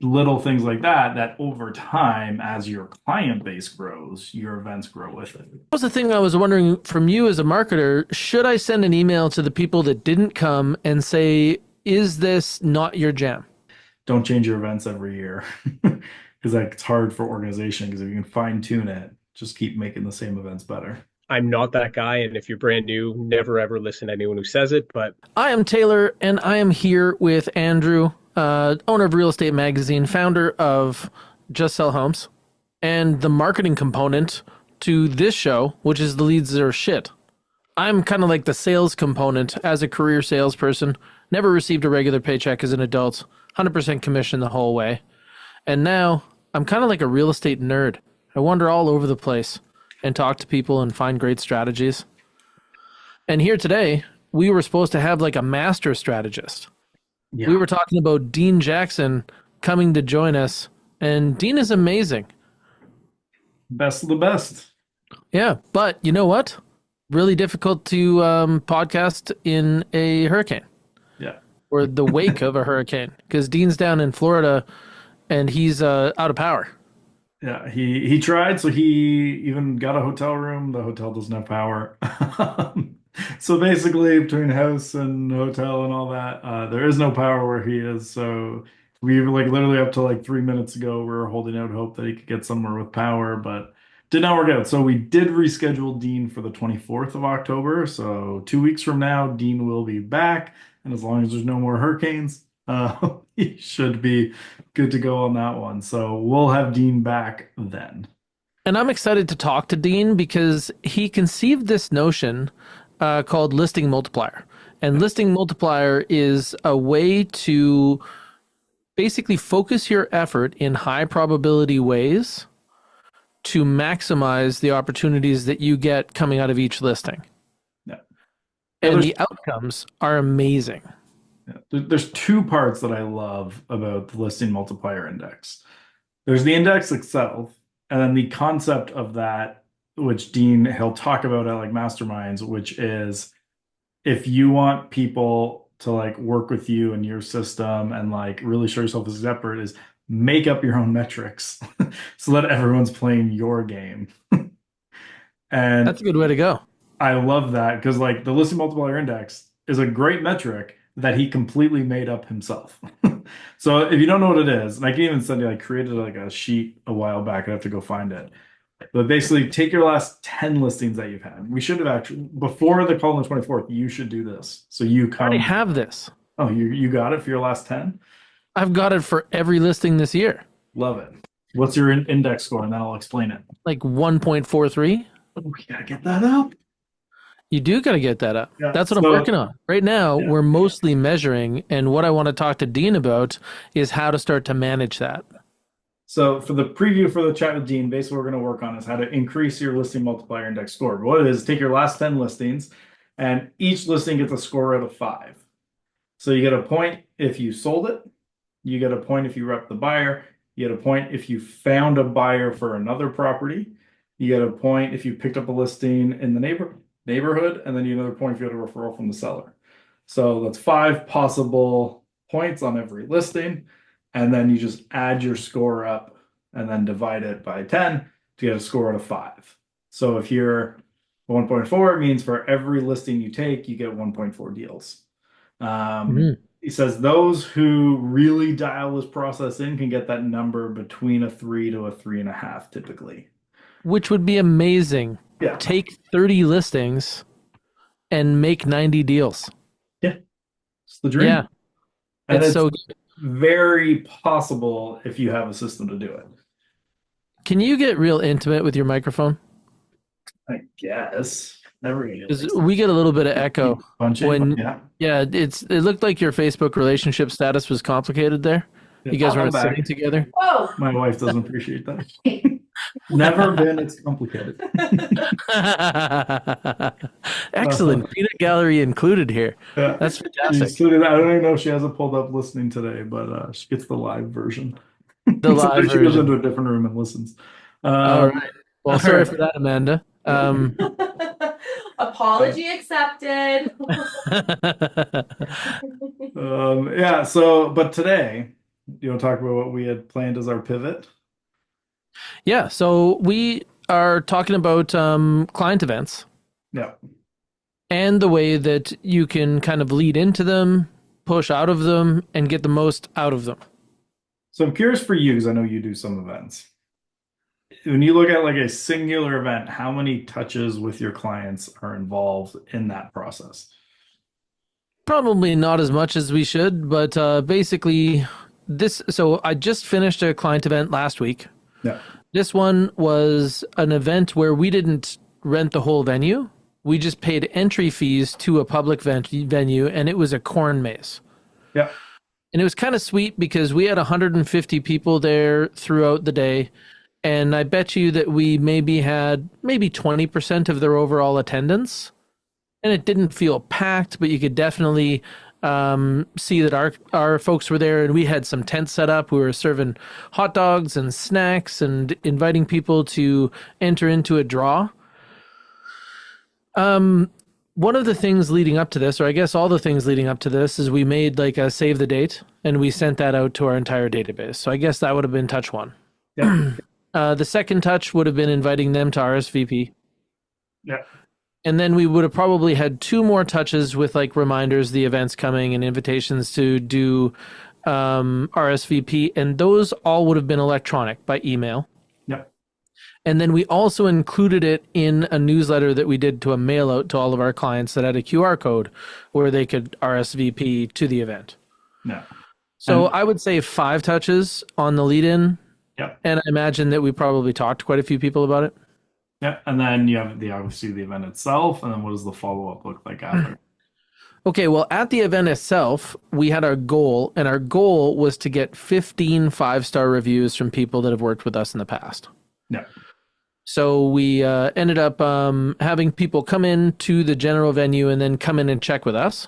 little things like that, that over time, as your client base grows, your events grow with it. That was the thing I was wondering from you as a marketer. Should I send an email to the people that didn't come and say, is this not your jam? Don't change your events every year because like it's hard for organization because if you can fine tune it, just keep making the same events better. I'm not that guy, and if you're brand new, never ever listen to anyone who says it. But I am Taylor, and I am here with Andrew, owner of Real Estate Magazine, founder of Just Sell Homes, and the marketing component to this show, which is the Leads Are Shit. I'm kind of like the sales component as a career salesperson. Never received a regular paycheck as an adult, 100% commission the whole way. And now I'm kind of like a real estate nerd. I wander all over the place and talk to people and find great strategies. And here today, we were supposed to have like a master strategist. We Yeah, were talking about Dean Jackson coming to join us, and Dean is amazing. best of the best. Yeah, but you know what? Really difficult to podcast in a hurricane Yeah. or the wake of a hurricane because Dean's down in Florida and he's out of power. Yeah, he tried, so he even got a hotel room. The hotel doesn't have power. So basically, between house and hotel and all that, there is no power where he is. So we were like literally up to like 3 minutes ago, we were holding out hope that he could get somewhere with power, but did not work out. So we did reschedule Dean for the 24th of October. So 2 weeks from now, Dean will be back, and as long as there's no more hurricanes, he should be good to go on that one. So we'll have Dean back then. And I'm excited to talk to Dean because he conceived this notion called listing multiplier. And listing multiplier is a way to basically focus your effort in high probability ways to maximize the opportunities that you get coming out of each listing. Yeah. Yeah, And the outcomes are amazing. there's two parts that I love about the listing multiplier index. There's the index itself, and then the concept of that, which Dean he'll talk about at like masterminds, which is if you want people to like work with you and your system and like really show yourself as separate, is make up your own metrics so that everyone's playing your game. That's And a good way to go. I love that because like the listing multiplier index is a great metric that he completely made up himself. So if you don't know what it is, and I can even send you, I created like a sheet a while back. I have to go find it. But basically, take your last 10 listings that you've had. We should have actually, before the call on the 24th, you should do this. So you I already come, have this. oh, you got it for your last 10? I've got it for every listing this year, Love it. What's your index score? And then I'll explain it. like 1.43. Oh, we gotta get that up. You do got to get that up. Yeah. That's what I'm So, working on. Right now, yeah. we're mostly measuring, and what I want to talk to Dean about is how to start to manage that. So for the preview for the chat with Dean, basically what we're going to work on is how to increase your listing multiplier index score. What it is, take your last 10 listings, and each listing gets a score out of 5. So you get a point if you sold it, you get a point if you rep the buyer, you get a point if you found a buyer for another property, you get a point if you picked up a listing in the neighborhood, and then you get another point if you had a referral from the seller. So that's 5 possible points on every listing. And then you just add your score up and then divide it by 10 to get a score out of 5. So if you're 1.4, it means for every listing you take, you get 1.4 deals. Mhm. He says those who really dial this process in can get that number between a 3 to a 3.5 typically. Which would be amazing. Yeah. Take 30 listings and make 90 deals. Yeah. It's the dream. Yeah, And it's it's so good. very possible if you have a system to do it. Can you get real intimate with your microphone? I guess. Never really 'Cause we get a little bit of echo punchy, but when, yeah. yeah, it looked like your Facebook relationship status was complicated there. You guys I'm weren't back. sitting together. Whoa. My wife doesn't appreciate that. Never been. It's complicated. Excellent. Peanut gallery included here. Yeah. That's She's fantastic. sitting, I don't even know if she has it pulled up listening today, but she gets the live version. The live Sometimes she goes version. into a different room and listens. All Um, right. Well, all sorry right. for that, Amanda. Apology accepted. Yeah. So, but today You want to talk about what we had planned as our pivot? Yeah, so we are talking about client events Yeah. and the way that you can kind of lead into them, push out of them, and get the most out of them. So I'm curious for you, because I know you do some events. When you look at like a singular event, how many touches with your clients are involved in that process? Probably not as much as we should, but basically, this. So I just finished a client event last week. Yeah. This one was an event where we didn't rent the whole venue. We just paid entry fees to a public venue, and it was a corn maze. Yeah. And it was kind of sweet because we had 150 people there throughout the day. And I bet you that we maybe had maybe 20% of their overall attendance. And it didn't feel packed, but you could definitely see that our folks were there, and we had some tents set up. We were serving hot dogs and snacks and inviting people to enter into a draw. One of the things leading up to this, or I guess all the things leading up to this, is we made like a save the date, and we sent that out to our entire database. So I guess that would have been touch one. Yeah. The second touch would have been inviting them to RSVP. Yeah. And then we would have probably had two more touches with like reminders, the event's coming, and invitations to do RSVP. And those all would have been electronic by email. Yeah. And then we also included it in a newsletter that we did to a mail out to all of our clients that had a QR code where they could RSVP to the event. Yeah. So I would say 5 touches on the lead in. Yeah. And I imagine that we probably talked to quite a few people about it. Yeah. And then you have obviously the event itself. And then what does the follow-up look like after? Okay, well, at the event itself, we had our goal, and our goal was to get 15 5-star reviews from people that have worked with us in the past. Yeah. So we ended up having people come in to the general venue and then come in and check with us.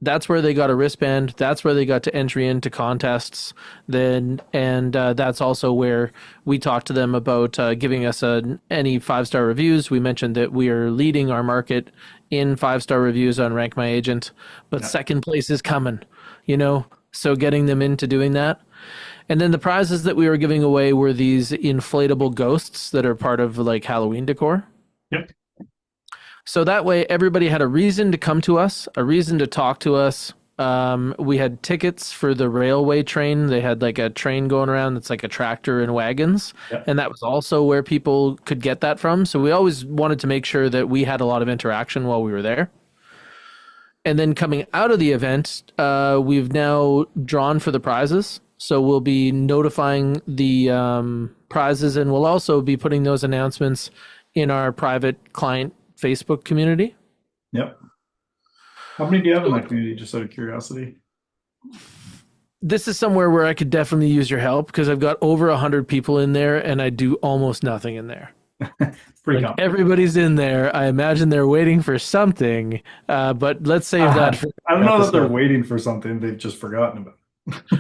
That's where they got a wristband. That's where they got to entry into contests. Then, and that's also where we talked to them about giving us any 5-star reviews. We mentioned that we are leading our market in 5-star reviews on Rank My Agent, but second place is coming, so getting them into doing that. And then the prizes that we were giving away were these inflatable ghosts that are part of like Halloween decor. Yep. So that way everybody had a reason to come to us, a reason to talk to us. We had tickets for the railway train. They had like a train going around that's like a tractor and wagons. Yep. And that was also where people could get that from. So we always wanted to make sure that we had a lot of interaction while we were there. And then coming out of the event, we've now drawn for the prizes. So we'll be notifying the prizes, and we'll also be putting those announcements in our private client Facebook community. Yep. How many do you have in that community, just out of curiosity? This is somewhere where I could definitely use your help because I've got over 100 people in there, and I do almost nothing in there. Pretty Like everybody's in there. I imagine they're waiting for something, but let's save that for I don't know that they're episode. waiting for something they've just forgotten about.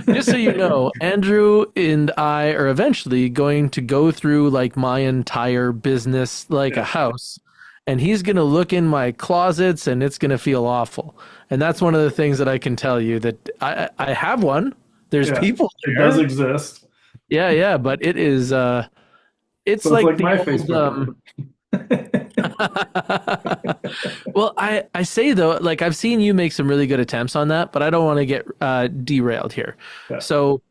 Just so you know, Andrew and I are eventually going to go through like my entire business like a house, and he's going to look in my closets, and it's going to feel awful. And that's one of the things that I can tell you, that I have one. There's people It there. does exist. Yeah, but it is it's So it's like like the my old, Facebook. well, I say though, like I've seen you make some really good attempts on that, but I don't want to get derailed here. Yeah. So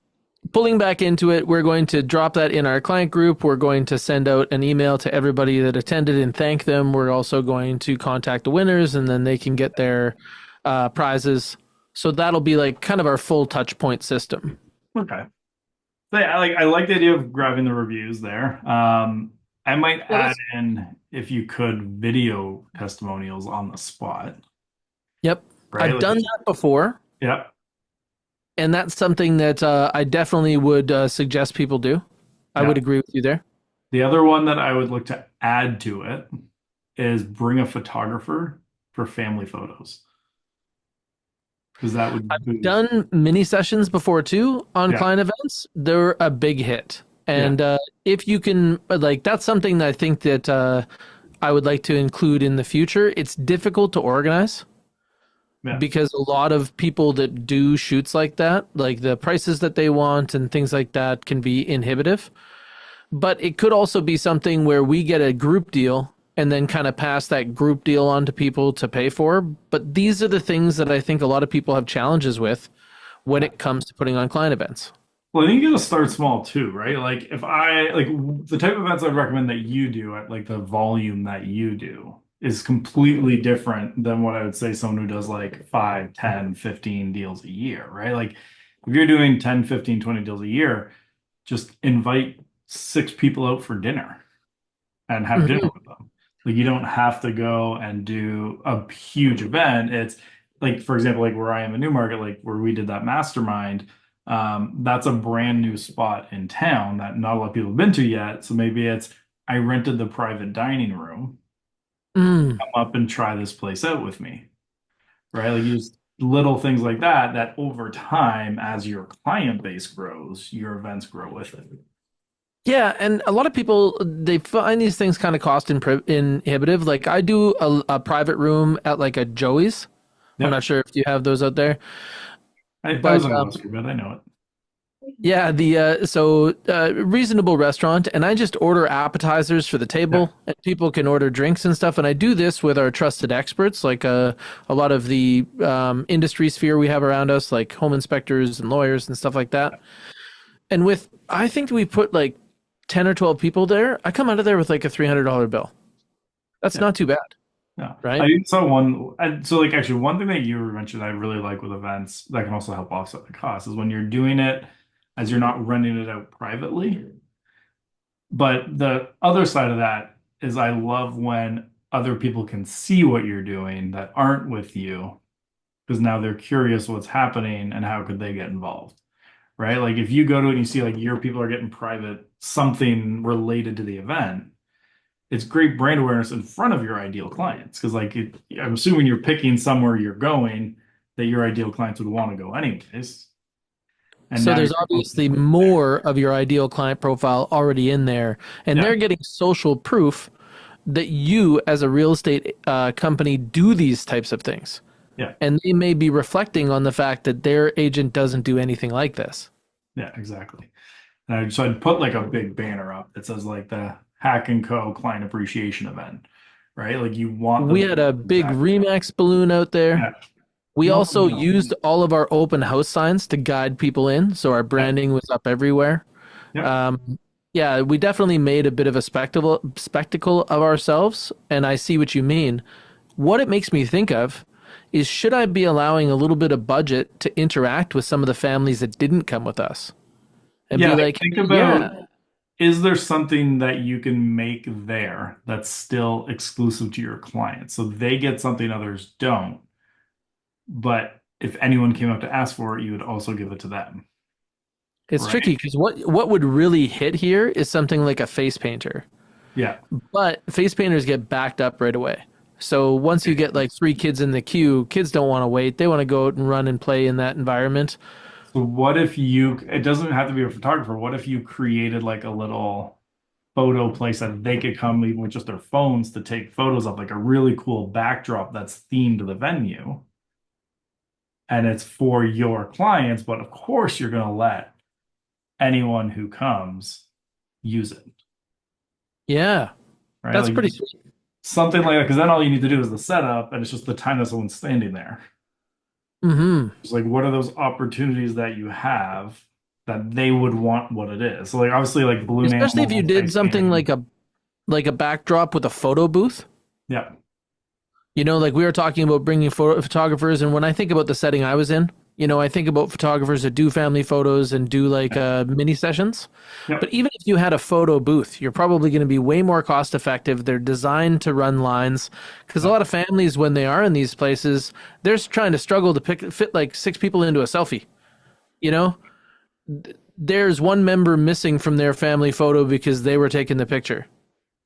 pulling back into it, we're going to drop that in our client group. We're going to send out an email to everybody that attended and thank them. We're also going to contact the winners, and then they can get their prizes. So that'll be like kind of our full touch point system. Okay. So yeah, I like the idea of grabbing the reviews there. I might add in, if you could, video testimonials on the spot. Yep. Right? I've done that before. Yep. And that's something that I definitely would suggest people do. I would agree with you there. The other one that I would look to add to it is bring a photographer for family photos. Because that would I've done mini sessions before too on client events. They're a big hit. And if you can, like, that's something that I think that I would like to include in the future. It's difficult to organize. Yeah. because a lot of people that do shoots like that, like the prices that they want and things like that, can be inhibitive. But it could also be something where we get a group deal and then kind of pass that group deal on to people to pay for. But these are the things that I think a lot of people have challenges with when Yeah. it comes to putting on client events. Well, I think you gotta start small too, right? Like if I like the type of events I'd recommend that you do at like the volume that you do is completely different than what I would say someone who does like 5, 10, 15 deals a year, right? Like if you're doing 10, 15, 20 deals a year, just invite 6 people out for dinner and have dinner Mhm. with them. Like you don't have to go and do a huge event. It's like, for example, like where I am in Newmarket, like where we did that mastermind, that's a brand new spot in town that not a lot of people have been to yet. So maybe it's I rented the private dining room, Mm. come up and try this place out with me, right? Like use little things like that, that over time, as your client base grows, your events grow with it. Yeah, and a lot of people they find these things kind of inhibitive. Like I do a private room at like a Joey's. I'm not Yep. sure if you have those out there, I was but in Gloucester, but I know it. yeah, the reasonable restaurant, and I just order appetizers for the Yeah. table, and people can order drinks and stuff. And I do this with our trusted experts, like a lot of the industry sphere we have around us, like home inspectors and lawyers and stuff like that. And with I think we put like 10 or 12 people there. I come out of there with like a $300 bill. That's Yeah. not too bad, Yeah. right? I saw so like actually one thing that you mentioned I really like with events that can also help offset the cost is when you're doing it as you're not renting it out privately. But the other side of that is I love when other people can see what you're doing that aren't with you because now they're curious what's happening and how could they get involved, right? Like if you go to it and you see like your people are getting private something related to the event, it's great brand awareness in front of your ideal clients because I'm assuming you're picking somewhere you're going that your ideal clients would want to go anyways, and So now you're there's posting obviously about it there. more of your ideal client profile already in there, and Yeah. they're getting social proof that you, as a real estate company, do these types of things. Yeah. And they may be reflecting on the fact that their agent doesn't do anything like this. Yeah, exactly. And so I'd put like a big banner up that says like the Hack and Co client appreciation event, right? Like you want We them to had know a big exactly. Remax balloon out there. Yeah. We You want them also to know. used all of our open house signs to guide people in, so our Yeah. branding was up everywhere. Yep. Um, yeah, we definitely made a bit of a spectacle of ourselves, and I see what you mean. What it makes me think of is should I be allowing a little bit of budget to interact with some of the families that didn't come with us and Yeah, be like like, think yeah, about is there something that you can make there that's still exclusive to your client so they get something others don't, but if anyone came up to ask for it, you would also give it to them, it's right? tricky because what would really hit here is something like a face painter. Yeah. But face painters get backed up right away. So once you get like 3 kids in the queue, kids don't want to wait. They want to go out and run and play in that environment. So what if it doesn't have to be a photographer. What if you created like a little photo place that they could come even with just their phones to take photos of like a really cool backdrop that's themed to the venue and it's for your clients, but of course you're going to let anyone who comes use it, Yeah, right? that's Like pretty sweet. something like that, because then all you need to do is the setup and it's just the time that someone's standing there. Hmm. It's like, what are those opportunities that you have that they would want what it is? So like obviously like balloon Especially if you animals, did face something painting. like a backdrop with a photo booth. Yeah. You know, like we were talking about bringing photographers, and when I think about the setting I was in, you know, I think about photographers that do family photos and do like mini sessions. But Yep. even if you had a photo booth, you're probably going to be way more cost effective. They're designed to run lines because a lot of families, when they are in these places, they're trying to struggle to fit like 6 people into a selfie. You know, there's one member missing from their family photo because they were taking the picture.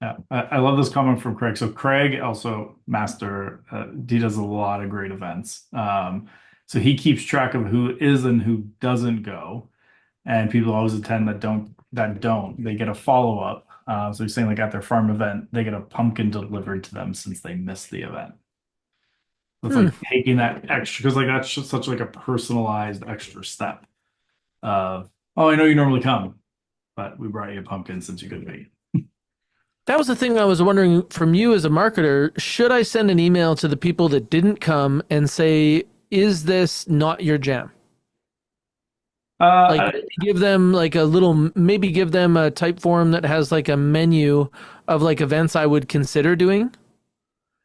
Yeah, I love this comment from Craig. So Craig also master, he does a lot of great events. So he keeps track of who is and who doesn't go, and people always attend that don't. They get a follow up. So he's saying like at their farm event, they get a pumpkin delivered to them since they missed the event. It's like taking that extra, because like that's just such like a personalized extra step of, oh, I know you normally come, but we brought you a pumpkin since you couldn't make it. That was the thing I was wondering from you as a marketer. Should I send an email to the people that didn't come and say, is this not your jam? Like give them like a little, maybe give them a type form that has like a menu of like events I would consider doing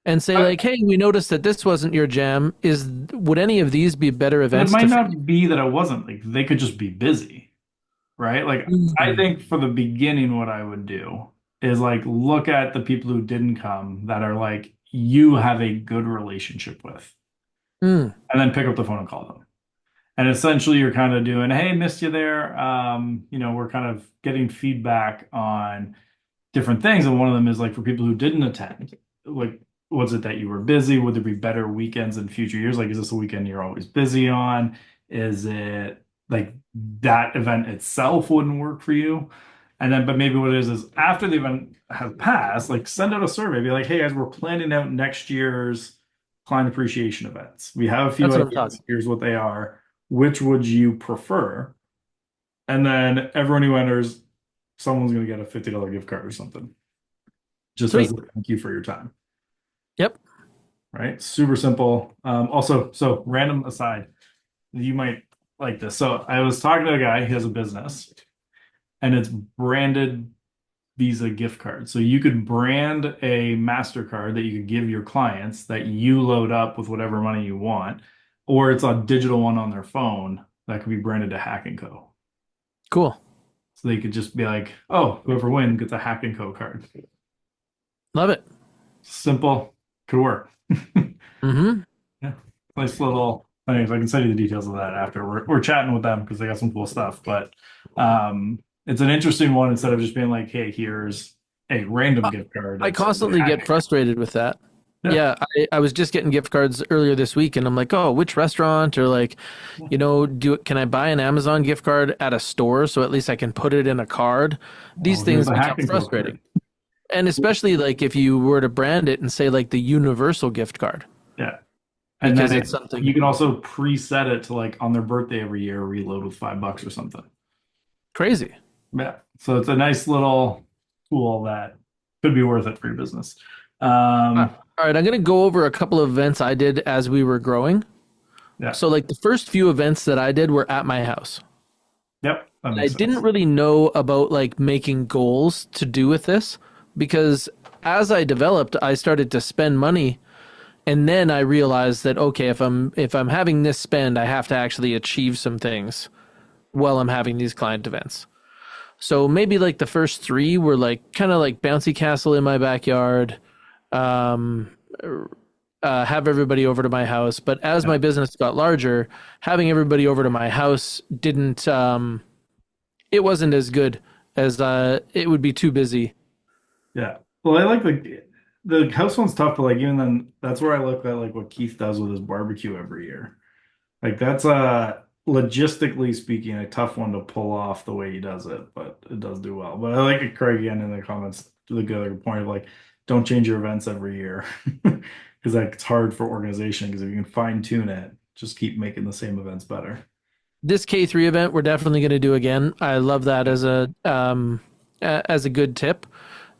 and say like, hey, we noticed that this wasn't your jam. Would any of these be better it events might to not be that it wasn't, like they could just be busy, right? Like I think for the beginning, what I would do is like look at the people who didn't come that are like you have a good relationship with, Mm, and then pick up the phone and call them. And essentially, you're kind of doing, hey, missed you there. We're kind of getting feedback on different things. And one of them is like for people who didn't attend, like, was it that you were busy? Would there be better weekends in future years? Like, is this a weekend you're always busy on? Is it like that event itself wouldn't work for you? And then, but maybe what it is after the event has passed, like send out a survey, be like, hey guys, we're planning out next year's client appreciation events. We have a few that's what I'm ideas. talking. Here's what they are. Which would you prefer? And then everyone who enters, someone's going to get a $50 gift card or something. Just as Sweet. a thank you for your time. Yep. Right? Super simple. Also, so random aside, you might like this. So I was talking to a guy, he has a business, and it's branded Visa gift card. So you could brand a MasterCard that you could give your clients that you load up with whatever money you want, or it's a digital one on their phone that could be branded to Hack and Co. Cool. So they could just be like, oh, whoever wins gets a Hack and Co card. Love it. Simple, could work. Mm-hmm. Yeah, nice little. Anyways, I can send you the details of that after. We're chatting with them because they got some cool stuff. But it's an interesting one instead of just being like, hey, here's a random gift card. I It's constantly get frustrated with that. Yeah, I was just getting gift cards earlier this week, and I'm like, oh, which restaurant? Or like, can I buy an Amazon gift card at a store so at least I can put it in a card? These here's things a Hack become and Co frustrating. card. And especially like if you were to brand it and say like the universal gift card. Yeah. And Because then it's something you can also preset it to like on their birthday every year, reload with $5 or something. crazy. Yeah. So it's a nice little tool that could be worth it for your business. All right, I'm going to go over a couple of events I did as we were growing. Yeah. So like the first few events that I did were at my house. Yep. I didn't really know about like making goals to do with this because as I developed, I started to spend money, and then I realized that okay, if I'm having this spend, I have to actually achieve some things while I'm having these client events. So maybe like the first three were like kind of like bouncy castle in my backyard, have everybody over to my house. But as my business got larger, having everybody over to my house didn't. It wasn't as good as it would be too busy. Yeah. Well, I like the house one's tough, but like even then, that's where I look at like what Keith does with his barbecue every year. Like that's logistically speaking a tough one to pull off the way he does it, but it does do well. But I like it, Craig, again in the comments to the good point of like don't change your events every year because it's hard for organization because if you can fine tune it, just keep making the same events better. This K3 event we're definitely going to do again. I love that as a good tip.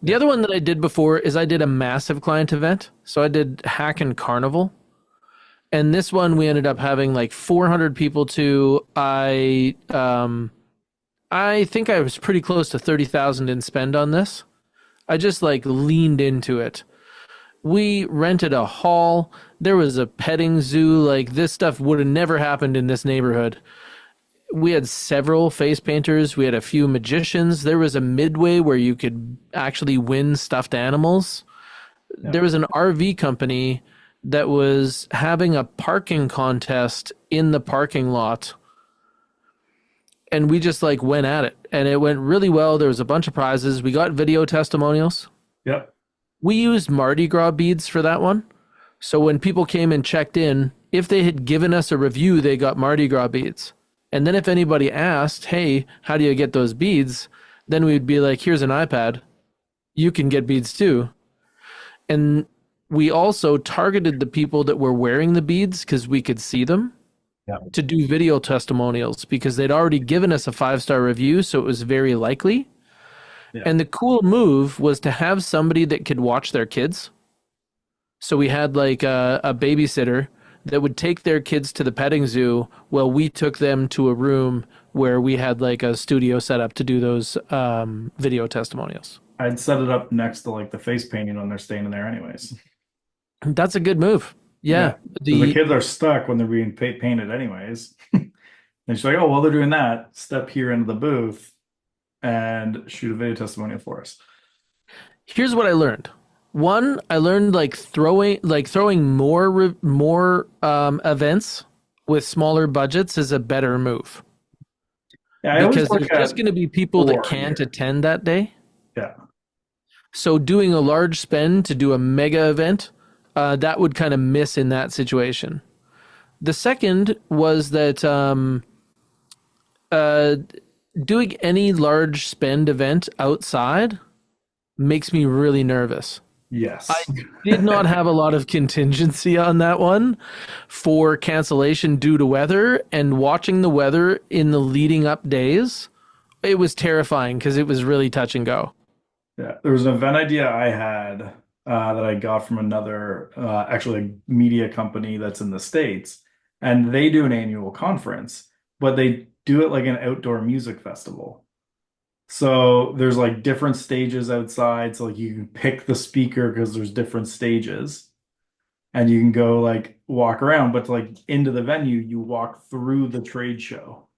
The other one that I did before is I did a massive client event. So I did Hack and Carnival. And this one we ended up having like 400 people to. I think I was pretty close to 30,000 in spend on this. I just like leaned into it. We rented a hall. There was a petting zoo. Like this stuff would have never happened in this neighborhood. We had several face painters. We had a few magicians. There was a midway where you could actually win stuffed animals. Yeah. There was an RV company that was having a parking contest in the parking lot. And we just like went at it. And it went really well. There was a bunch of prizes. We got video testimonials. Yep. We used Mardi Gras beads for that one. So when people came and checked in, if they had given us a review, they got Mardi Gras beads. And then if anybody asked, hey, how do you get those beads? Then we'd be like, here's an iPad. You can get beads too. And we also targeted the people that were wearing the beads because we could see them Yeah. to do video testimonials because they'd already given us a 5-star review, so it was very likely. Yeah. And the cool move was to have somebody that could watch their kids. So we had like a babysitter that would take their kids to the petting zoo while we took them to a room where we had like a studio set up to do those video testimonials. I'd set it up next to like the face painting when they're staying in there anyways. That's a good move. Yeah. The kids are stuck when they're being painted anyways. And she's like, oh, well, they're doing that. Step here into the booth and shoot a video testimonial for us. Here's what I learned. One, I learned like throwing more events with smaller budgets is a better move. Yeah, because there's just going to be people that can't attend that day. Yeah. So doing a large spend to do a mega event, that would kind of miss in that situation. The second was that doing any large spend event outside makes me really nervous. Yes. I did not have a lot of contingency on that one for cancellation due to weather, and watching the weather in the leading up days, it was terrifying because it was really touch and go. Yeah, there was an event idea I had that I got from another actually a media company that's in the States, and they do an annual conference, but they do it like an outdoor music festival. So there's like different stages outside. So like you can pick the speaker because there's different stages, and you can go like walk around, but to like into the venue, you walk through the trade show.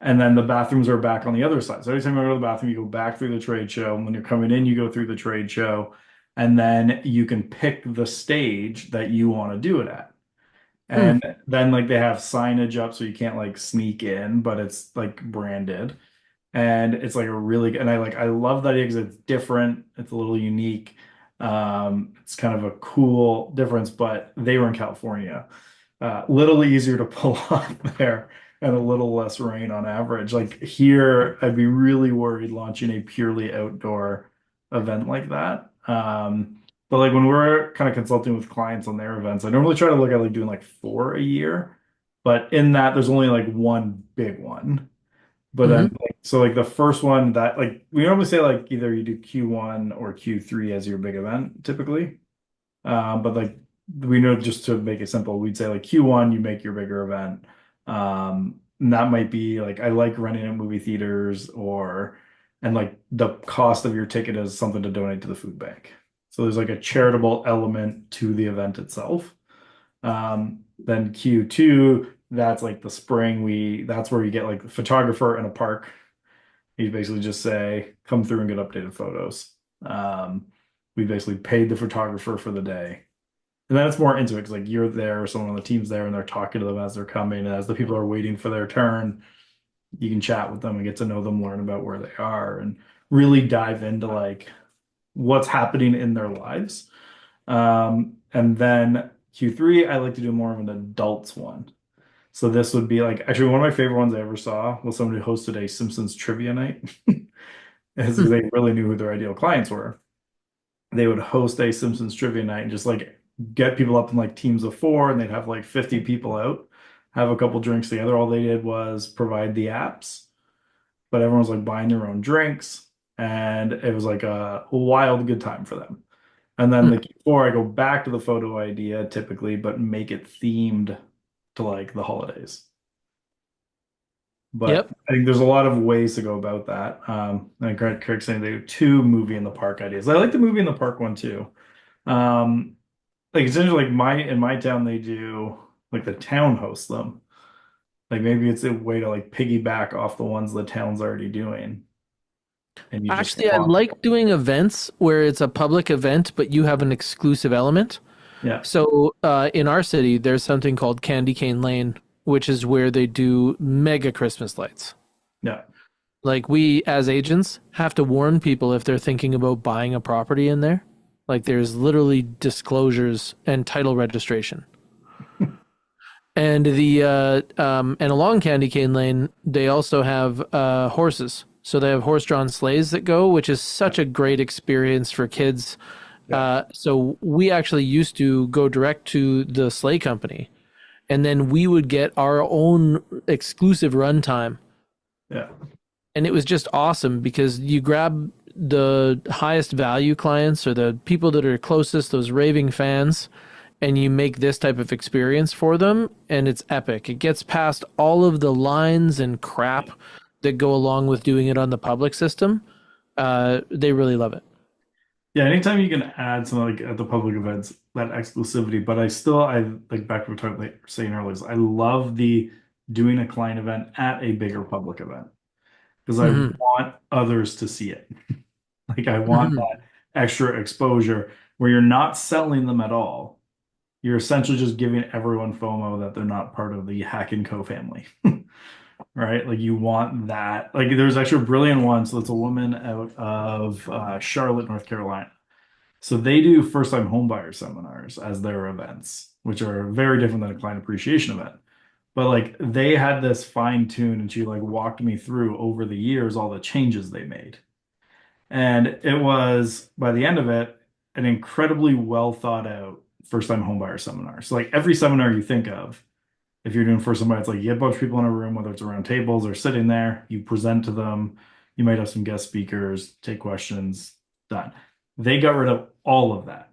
And then the bathrooms are back on the other side. So every time you go to the bathroom, you go back through the trade show. And when you're coming in, you go through the trade show. And then you can pick the stage that you want to do it at. And then like they have signage up so you can't like sneak in, but it's like branded. And it's like a really, and I love that idea because it's different. It's a little unique. It's kind of a cool difference, but they were in California. Little easier to pull off there and a little less rain on average. Like here, I'd be really worried launching a purely outdoor event like that. But like when we're kind of consulting with clients on their events, I normally try to look at like doing like 4 a year, but in that there's only like one big one. But then, like, so like the first one that like we normally say like either you do Q1 or Q3 as your big event typically. But like we know just to make it simple, we'd say like Q1 you make your bigger event. And that might be like I like renting at movie theaters and like the cost of your ticket is something to donate to the food bank. So there's like a charitable element to the event itself. Then Q2, that's like the spring. That's where you get like a photographer in a park. You basically just say, come through and get updated photos. We basically paid the photographer for the day. And then it's more into it because like you're there, or someone on the team's there, and they're talking to them as they're coming. And as the people are waiting for their turn, you can chat with them and get to know them, learn about where they are, and really dive into like what's happening in their lives. And then Q3, I like to do more of an adults one. So this would be like actually one of my favorite ones I ever saw was somebody who hosted a Simpsons trivia night. As they really knew who their ideal clients were. They would host a Simpsons trivia night and just like get people up in like teams of 4, and they'd have like 50 people out, have a couple drinks together. All they did was provide the apps, but everyone was like buying their own drinks, and it was like a wild good time for them. And then the Q4, I go back to the photo idea typically, but make it themed to like the holidays. But I think there's a lot of ways to go about that. And Craig's saying they do 2 movie in the park ideas. I like the movie in the park one too. Like essentially like in my town they do like the town hosts them. Like maybe it's a way to like piggyback off the ones the town's already doing. And you Actually, I like doing events where it's a public event, but you have an exclusive element. Yeah. So in our city, there's something called Candy Cane Lane, which is where they do mega Christmas lights. Yeah. Like we, as agents, have to warn people if they're thinking about buying a property in there. Like there's literally disclosures and title registration. And and along Candy Cane Lane, they also have horses. So they have horse-drawn sleighs that go, which is such a great experience for kids So we actually used to go direct to the sleigh company, and then we would get our own exclusive runtime. Yeah. And it was just awesome because you grab the highest value clients or the people that are closest, those raving fans, and you make this type of experience for them, and it's epic. It gets past all of the lines and crap that go along with doing it on the public system. They really love it. Yeah, anytime you can add something like at the public events, that exclusivity, but I like back to what we were saying earlier, is I love the doing a client event at a bigger public event because I Hmm. want others to see it. Like I want Hmm. that extra exposure where you're not selling them at all. You're essentially just giving everyone FOMO that they're not part of the Hack and Co family. Right? Like you want that. Like there's actually a brilliant one. So it's a woman out of Charlotte, North Carolina. So they do first-time homebuyer seminars as their events, which are very different than a client appreciation event. But like they had this fine tune, and she like walked me through over the years all the changes they made. And it was by the end of it, an incredibly well thought out first-time homebuyer seminar. So like every seminar you think of, if you're doing first time buyer, it's like you get a bunch of people in a room, whether it's around tables or sitting there, you present to them, you might have some guest speakers, take questions, done. They got rid of all of that.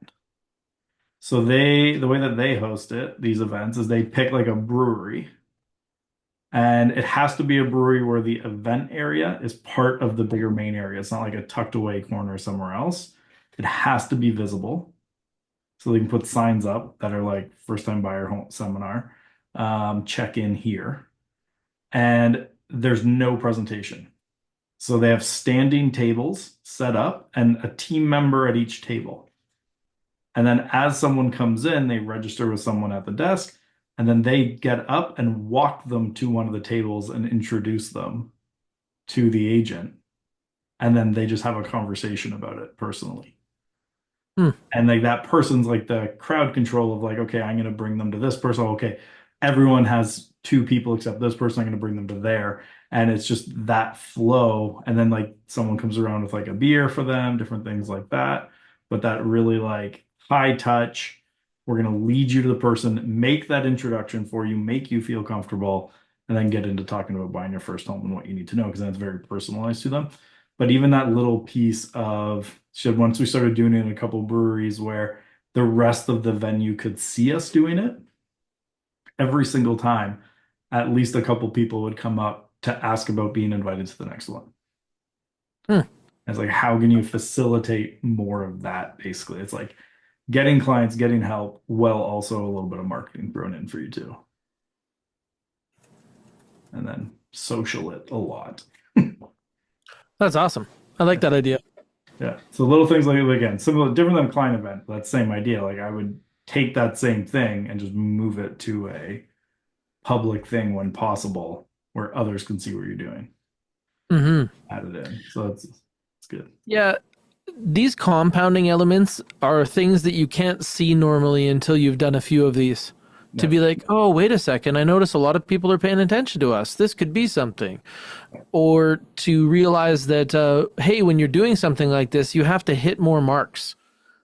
So the way that they host it, these events, is they pick like a brewery, and it has to be a brewery where the event area is part of the bigger main area. It's not like a tucked away corner somewhere else. It has to be visible. So they can put signs up that are like first time buyer home seminar, check in here. And there's no presentation. So they have standing tables set up and a team member at each table. And then as someone comes in, they register with someone at the desk, and then they get up and walk them to one of the tables and introduce them to the agent. And then they just have a conversation about it personally. Hmm. And like that person's like the crowd control of like, okay, I'm going to bring them to this person. Okay, everyone has two people except this person. I'm going to bring them to there. And it's just that flow. And then like someone comes around with like a beer for them, different things like that. But that really like high touch. We're going to lead you to the person, make that introduction for you, make you feel comfortable, and then get into talking about buying your first home and what you need to know because then it's very personalized to them. But even that little piece of shit, once we started doing it in a couple of breweries where the rest of the venue could see us doing it, every single time, at least a couple people would come up to ask about being invited to the next one. Hmm. It's like, how can you facilitate more of that? Basically, it's like getting clients, getting help, while also a little bit of marketing thrown in for you too. And then social it a lot. That's awesome. I like that idea. Yeah. So little things like again, similar, different than a client event, that same idea. Like I would take that same thing and just move it to a public thing when possible, where others can see what you're doing. Hmm. Add it in. So it's good. Yeah, these compounding elements are things that you can't see normally until you've done a few of these. To Yeah. be like, oh, wait a second, I notice a lot of people are paying attention to us. This could be something. Or to realize that, hey, when you're doing something like this, you have to hit more marks.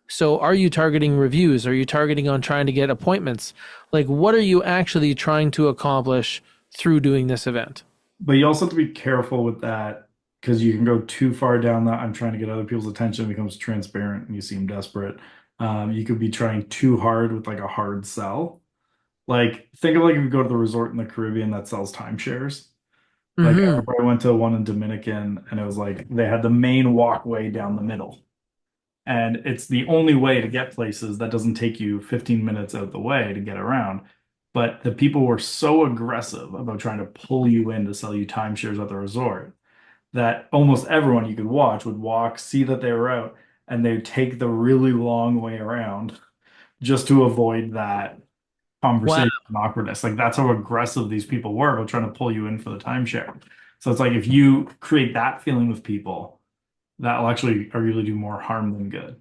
So are you targeting reviews? Are you targeting on trying to get appointments? Like, what are you actually trying to accomplish through doing this event? But you also have to be careful with that because you can go too far down that I'm trying to get other people's attention, it becomes transparent and you seem desperate. You could be trying too hard with like a hard sell. Like think of like if you go to the resort in the Caribbean that sells timeshares. Like I Hmm. remember I went to one in Dominican and it was like they had the main walkway down the middle. And it's the only way to get places that doesn't take you 15 minutes out the way to get around. But the people were so aggressive about trying to pull you in to sell you timeshares at the resort that almost everyone you could watch would walk, see that they were out, and they'd take the really long way around just to avoid that Wow. conversation and awkwardness. Like that's how aggressive these people were about trying to pull you in for the timeshare. So it's like if you create that feeling with people, that'll actually arguably do more harm than good.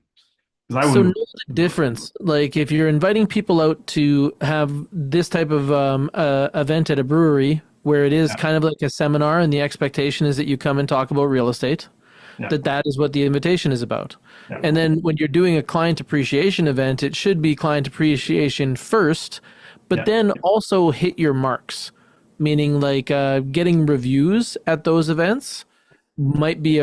Because I So know wouldn't. the difference. Like if you're inviting people out to have this type of event at a brewery where it is Yeah. kind of like a seminar and the expectation is that you come and talk about real estate, Yeah. that is what the invitation is about. Yeah. And then when you're doing a client appreciation event, it should be client appreciation first, but Yeah. then also hit your marks, meaning like getting reviews at those events might be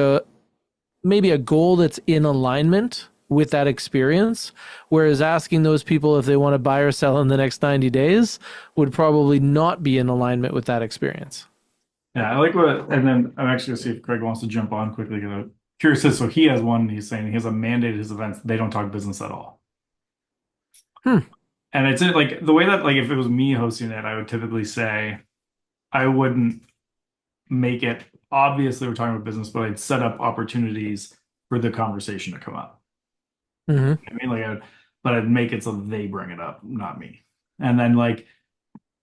maybe a goal that's in alignment with that experience, whereas asking those people if they want to buy or sell in the next 90 days would probably not be in alignment with that experience. Yeah, I like what, and then I'm actually gonna see if Craig wants to jump on quickly. Because I'm curious, so he has one. He's saying he has a mandate at his events. They don't talk business at all. Hmm. And it's like the way that, like, if it was me hosting it, I would typically say I wouldn't make it obviously we're talking about business, but I'd set up opportunities for the conversation to come up. Mm-hmm. I mean, but I'd make it so they bring it up, not me. And then like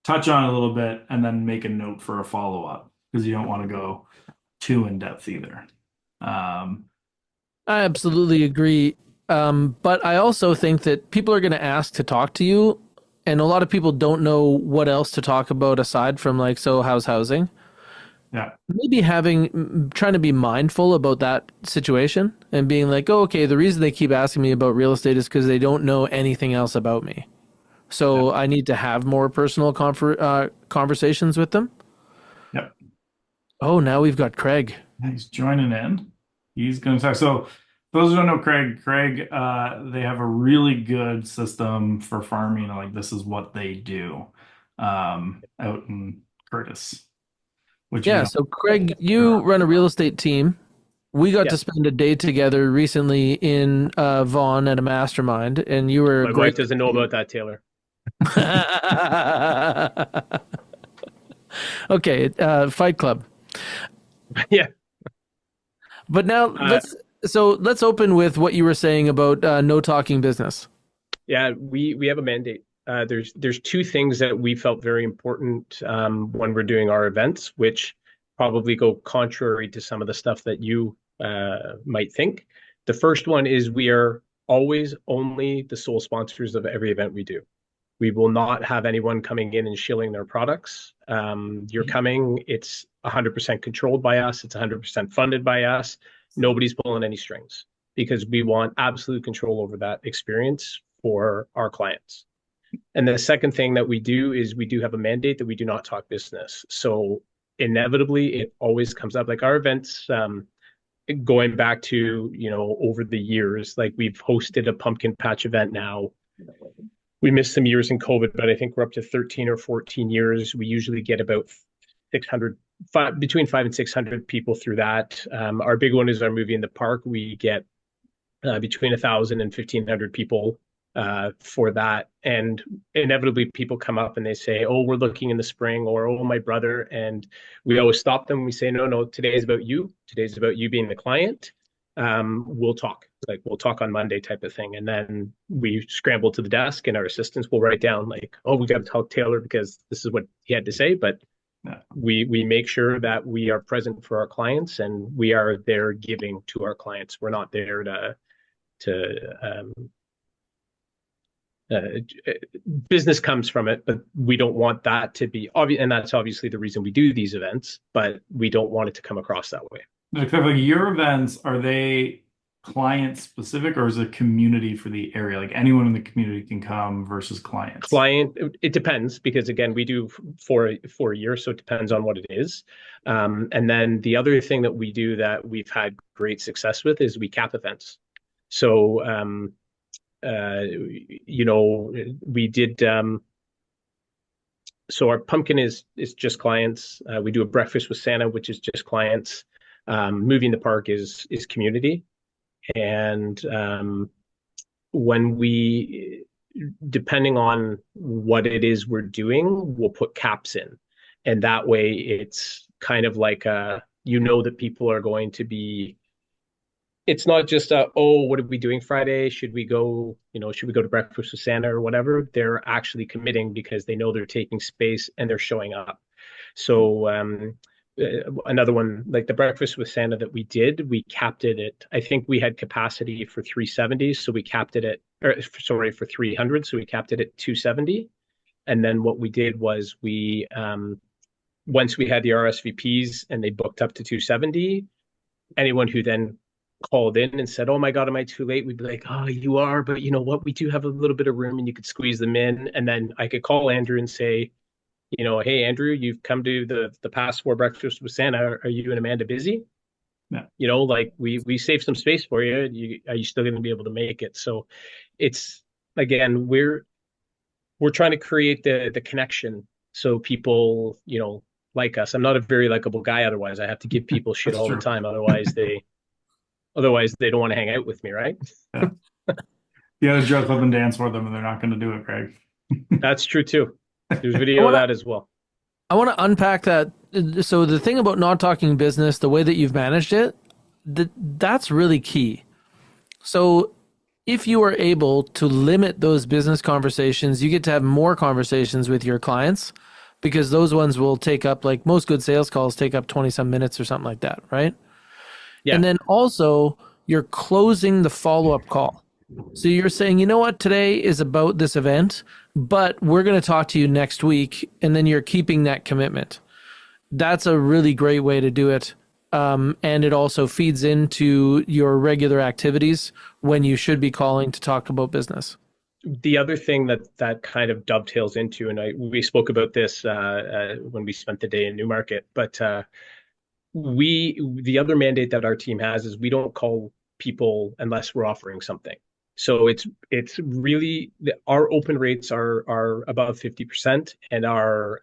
touch on it a little bit, and then make a note for a follow up because you don't want to go too in depth either. I absolutely agree. But I also think that people are going to ask to talk to you, and a lot of people don't know what else to talk about aside from like, so how's housing? Yeah. Maybe trying to be mindful about that situation and being like, oh, okay, the reason they keep asking me about real estate is because they don't know anything else about me. So I need to have more personal conversations with them. Yep. Oh, now we've got Craig. He's joining in. He's going to talk. So, those who don't know Craig, they have a really good system for farming. Like this is what they do, out in Curtis. Which Yeah, so Craig, you run a real estate team. We got to Yes. spend a day together recently in Vaughan at a mastermind, and you were My wife great. doesn't know about that, Taylor. Okay, Fight Club. Yeah. But now let's open with what you were saying about no talking business. Yeah, we have a mandate. There's two things that we felt very important when we're doing our events, which probably go contrary to some of the stuff that you might think. The first one is we are always only the sole sponsors of every event we do. We will not have anyone coming in and shilling their products. You're coming, it's 100% controlled by us. It's 100% funded by us. Nobody's pulling any strings because we want absolute control over that experience for our clients. And the second thing that we do is we do have a mandate that we do not talk business. So inevitably, it always comes up. Like our events, going back to, over the years, like we've hosted a pumpkin patch event now. We missed some years in COVID, but I think we're up to 13 or 14 years. We usually get about 600, between 500 and 600 people through that. Our big one is our movie in the park. We get between 1,000 and 1,500 people for that. And inevitably people come up and they say, oh, we're looking in the spring, or, oh, my brother. And we always stop them. We say, no, today is about you. Today's about you being the client. We'll talk. Like we'll talk on Monday type of thing. And then we scramble to the desk and our assistants will write down like, oh, we got to talk Taylor because this is what he had to say. But we make sure that we are present for our clients and we are there giving to our clients. We're not there to business comes from it, but we don't want that to be obvious. And that's obviously the reason we do these events, but we don't want it to come across that way. Like your events, are they client specific or is it community for the area? Like anyone in the community can come versus clients? Client, it depends because again, we do for a year, so it depends on what it is. And then the other thing that we do that we've had great success with is we cap events. So we did. So our pumpkin is just clients. We do a breakfast with Santa, which is just clients. Moving the park is community, and when we, depending on what it is we're doing, we'll put caps in, and that way it's kind of like that people are going to be. It's not just oh, what are we doing Friday? Should we go to breakfast with Santa or whatever? They're actually committing because they know they're taking space and they're showing up. So another one like the breakfast with Santa that we did, we capped it at, I think we had capacity for 370, so we capped it for 300, so we capped it at 270. And then what we did was we once we had the RSVPs and they booked up to 270, anyone who then called in and said, "Oh my God, am I too late?" We'd be like, "Oh, you are, but you know what? We do have a little bit of room, and you could squeeze them in." And then I could call Andrew and say, "Hey Andrew, you've come to the past four breakfasts with Santa. Are you and Amanda busy? Yeah. Like we saved some space for you. Are you still going to be able to make it?" So it's again, we're trying to create the connection so people, like us. I'm not a very likable guy otherwise. I have to give people shit That's all the true. time. Otherwise they don't want to hang out with me, right? Yeah. You gotta dress up and dance for them, and they're not going to do it, Craig. That's true too. There's I video of want to that as well. I want to unpack that. So the thing about not talking business, the way that you've managed it, that's really key. So if you are able to limit those business conversations, you get to have more conversations with your clients because those ones will take up, like most good sales calls take up 20 some minutes or something like that, right? Yeah. And then also you're closing the follow-up call. So you're saying, you know what, today is about this event, but we're going to talk to you next week. And then you're keeping that commitment. That's a really great way to do it. And it also feeds into your regular activities when you should be calling to talk about business. The other thing that kind of dovetails into, and we spoke about this when we spent the day in Newmarket, but the other mandate that our team has is we don't call people unless we're offering something. So it's really our open rates are above 50%, and our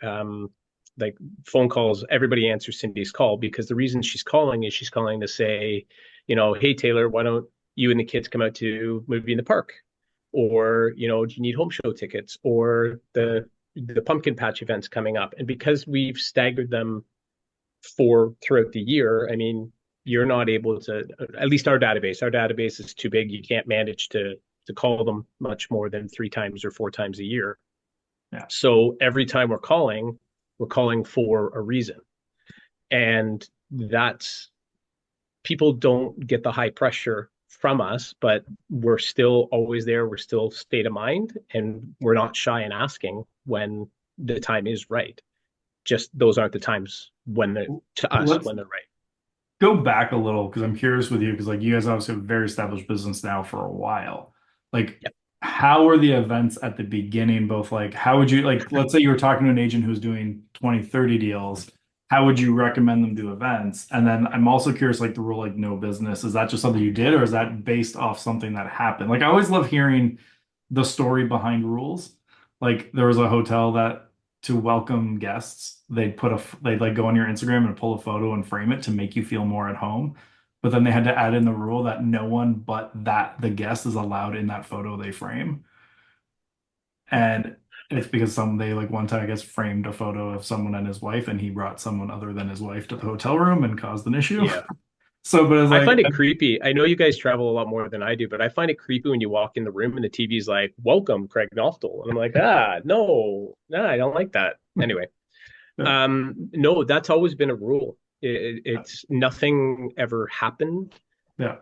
like phone calls, everybody answers Cindy's call because the reason she's calling is she's calling to say, "Hey Taylor, why don't you and the kids come out to movie in the park?" Or, do you need home show tickets? Or the pumpkin patch events coming up. And because we've staggered them throughout the year, I mean, you're not able to, at least our database is too big. You can't manage to call them much more than 3 times or 4 times a year. Yeah. So every time we're calling for a reason. And that's people don't get the high pressure from us, but we're still always there. We're still state of mind, and we're not shy in asking when the time is right. Just those aren't the times when they're to us Let's when they're right. go back a little because I'm curious with you because like you guys obviously have a very established business now for a while. Like, Yep. how are the events at the beginning? Both like how would you like let's say you were talking to an agent who's doing 20, 30 deals. How would you recommend them do events? And then I'm also curious, like the rule, like no business. Is that just something you did, or is that based off something that happened? Like I always love hearing the story behind rules. Like there was a hotel that to welcome guests, they'd like go on your Instagram and pull a photo and frame it to make you feel more at home. But then they had to add in the rule that no one but that the guest is allowed in that photo they frame. And it's because they like one time I guess framed a photo of someone and his wife, and he brought someone other than his wife to the hotel room and caused an issue. Yeah. So, but it's I like, find it creepy. I know you guys travel a lot more than I do, but I find it creepy when you walk in the room and the TV's like, "Welcome, Craig Knoftel." And I'm like, no, I don't like that. Anyway, yeah, no, that's always been a rule. It's nothing ever happened. yeah,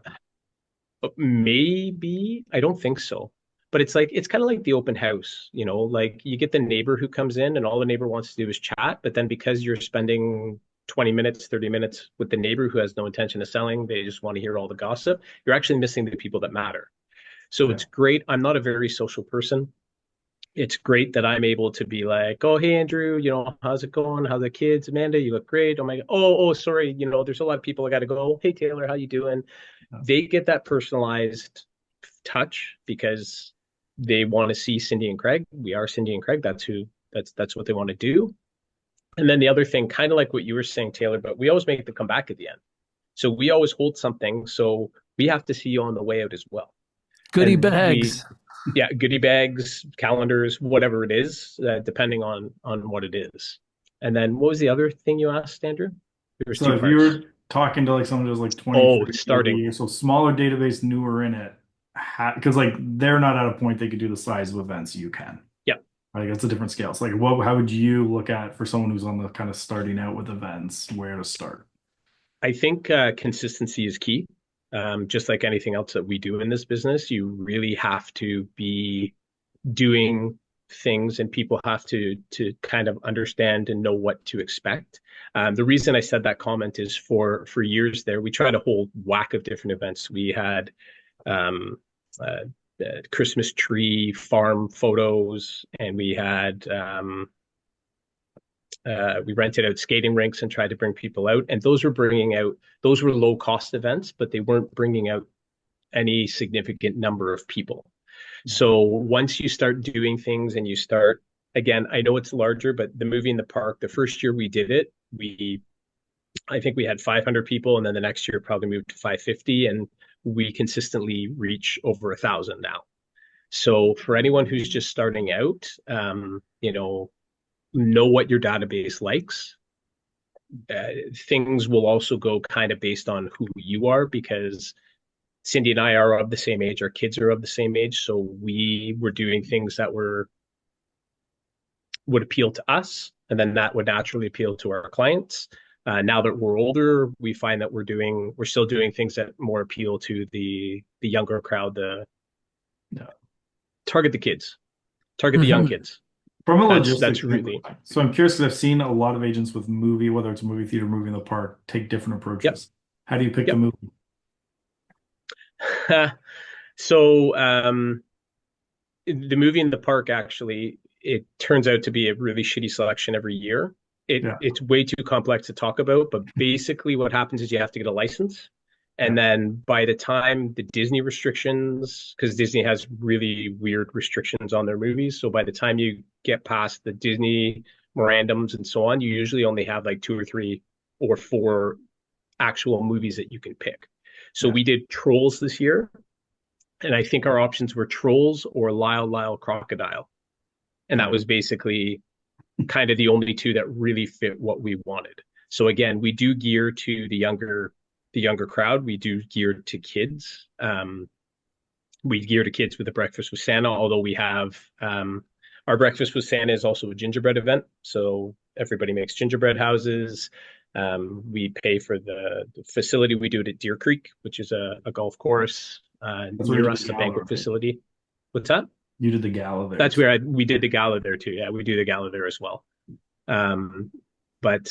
Maybe, I don't think so. But it's kind of like the open house, like you get the neighbor who comes in and all the neighbor wants to do is chat, but then because you're spending 20 minutes, 30 minutes with the neighbor who has no intention of selling, they just want to hear all the gossip, you're actually missing the people that matter. So yeah. it's great. I'm not a very social person. It's great that I'm able to be like, "Oh, hey Andrew, how's it going? How's the kids? Amanda, you look great. Oh my God. Oh, sorry, there's a lot of people I got to go. Hey Taylor, how you doing?" Yeah. They get that personalized touch because they want to see Cindy and Craig. We are Cindy and Craig. That's what they want to do. And then the other thing, kind of like what you were saying, Taylor, but we always make them come back at the end. So we always hold something. So we have to see you on the way out as well. Goodie And bags. yeah, goodie bags, calendars, whatever it is, depending on what it is. And then what was the other thing you asked, Andrew? There was So two if you parts. were talking to like someone who's like 20, Oh, 30 deals a starting. year, so smaller database, newer in it, because like they're not at a point they could do the size of events you can. Yeah. Like it's a different scale. So like how would you look at for someone who's on the kind of starting out with events, where to start? I think consistency is key. Just like anything else that we do in this business, you really have to be doing things, and people have to kind of understand and know what to expect. The reason I said that comment is for years there, we tried a whole whack of different events. We had uh, Christmas tree farm photos, and we had we rented out skating rinks and tried to bring people out. And those were low cost events, but they weren't bringing out any significant number of people. So once you start doing things and you start, again, I know it's larger, but the movie in the park, the first year we did it, I think we had 500 people, and then the next year probably moved to 550, and we consistently reach over 1,000 now. So for anyone who's just starting out, know what your database likes. Things will also go kind of based on who you are, because Cindy and I are of the same age. Our kids are of the same age. So we were doing things that would appeal to us, and then that would naturally appeal to our clients. Now that we're older, we find that we're still doing things that more appeal to the younger crowd, target the kids, target the young kids. From a That's logistics really. standpoint. So I'm curious, because I've seen a lot of agents with movie, whether it's a movie theater, movie in the park, take different approaches. Yep. How do you pick the movie? So the movie in the park, actually, it turns out to be a really shitty selection every year. It's way too complex to talk about, but basically what happens is you have to get a license. And then by the time the Disney restrictions, because Disney has really weird restrictions on their movies, so by the time you get past the Disney memorandums and so on, you usually only have like 2 or 3 or 4 actual movies that you can pick. So we did Trolls this year, and I think our options were Trolls or Lyle Crocodile. And that was basically kind of the only 2 that really fit what we wanted. So again, we do gear to the younger crowd. We do gear to kids. We gear to kids with the Breakfast with Santa, although we have our Breakfast with Santa is also a gingerbread event. So everybody makes gingerbread houses. We pay for the facility. We do it at Deer Creek, which is a golf course near us, a banquet facility. What's that? You did the gala there. That's where we did the gala there too. Yeah, we do the gala there as well. But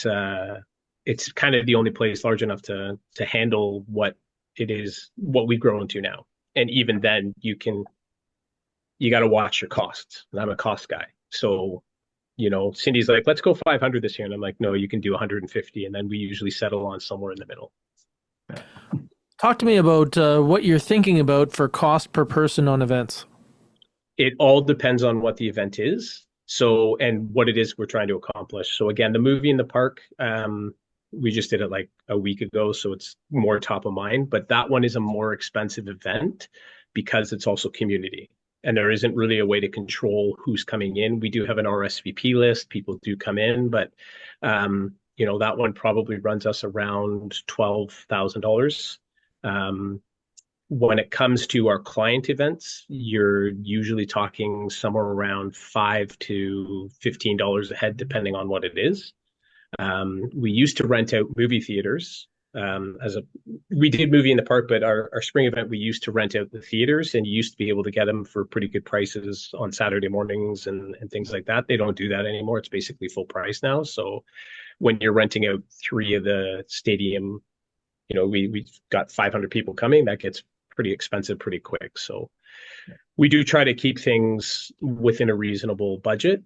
it's kind of the only place large enough to handle what we've grown to now. And even then, you got to watch your costs. And I'm a cost guy. So, Cindy's like, let's go 500 this year. And I'm like, no, you can do 150. And then we usually settle on somewhere in the middle. Talk to me about what you're thinking about for cost per person on events. It all depends on what the event is. So, and what it is we're trying to accomplish. So again, the movie in the park, we just did it like a week ago, so it's more top of mind. But that one is a more expensive event because it's also community. And there isn't really a way to control who's coming in. We do have an RSVP list. People do come in, but that one probably runs us around $12,000. When it comes to our client events, you're usually talking somewhere around $5 to $15 a head, depending on what it is. We used to rent out movie theaters. We did movie in the park, but our spring event, we used to rent out the theaters, and you used to be able to get them for pretty good prices on Saturday mornings and things like that. They don't do that anymore. It's basically full price now. So when you're renting out 3 of the stadium, we've got 500 people coming, that gets pretty expensive pretty quick. So we do try to keep things within a reasonable budget.